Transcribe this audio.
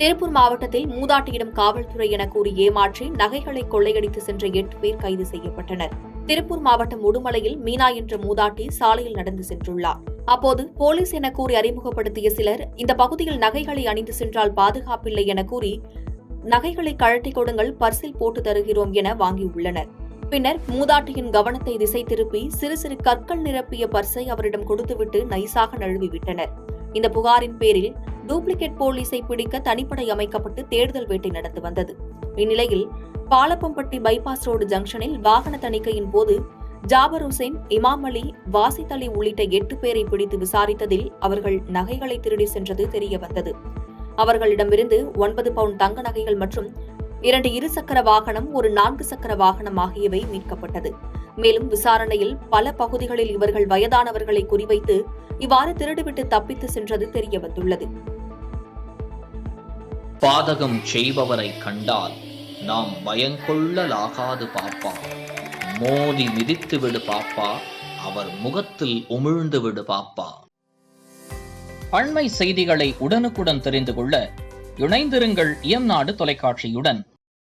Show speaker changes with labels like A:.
A: திருப்பூர் மாவட்டத்தில் மூதாட்டியிடம் காவல்துறை என கூறி ஏமாற்றி நகைகளை கொள்ளையடித்து சென்ற 8 பேர் கைது செய்யப்பட்டனர். திருப்பூர் மாவட்டம் உடுமலையில் மீனா என்ற மூதாட்டி சாலையில் நடந்து சென்றுள்ளார். அப்போது போலீஸ் என கூறி அறிமுகப்படுத்திய சிலர் இந்த பகுதியில் நகைகளை அணிந்து சென்றால் பாதுகாப்பில்லை என கூறி நகைகளை கழட்டி கொடுங்கள், பர்சில் போட்டு தருகிறோம் என வாங்கியுள்ளனர். பின்னர் மூதாட்டியின் கவனத்தை திசை திருப்பி சிறு சிறு கற்கள் நிரப்பிய பர்சை அவரிடம் கொடுத்துவிட்டு நைசாக நழுவிவிட்டனர். இந்த புகாரின் பேரில் டூப்ளிகேட் போலீஸை பிடிக்க தனிப்படை அமைக்கப்பட்டு தேடுதல் வேட்டை நடந்து வந்தது. இந்நிலையில் பாலப்பம்பட்டி பைபாஸ் ரோடு ஜங்ஷனில் வாகன தணிக்கையின் போது ஜாபர் ஹுசைன், இமாம் அலி, வாசித் அலி உள்ளிட்ட 8 பேரை பிடித்து விசாரித்ததில் அவர்கள் நகைகளை திருடி சென்றது தெரியவந்தது. அவர்களிடமிருந்து 9 பவுண்ட் தங்க நகைகள் மற்றும் 2 இருசக்கர வாகனம், ஒரு 4 சக்கர வாகனம் ஆகியவை மீட்கப்பட்டது. மேலும் விசாரணையில் பல பகுதிகளில் இவர்கள் வயதானவர்களை குறிவைத்து இவ்வாறு திருடிவிட்டு தப்பித்து சென்றது தெரியவந்துள்ளது.
B: பாதகம் செய்பவரை கண்டால் நாம் பயங்கொள்ளலாகாது பாப்பா, மோதி மிதித்து விடு பாப்பா, அவர் முகத்தில் உமிழ்ந்து விடு பாப்பா. அண்மை செய்திகளை உடனுக்குடன் தெரிந்து கொள்ள இணைந்திருங்கள் இயம்நாடு தொலைக்காட்சியுடன்.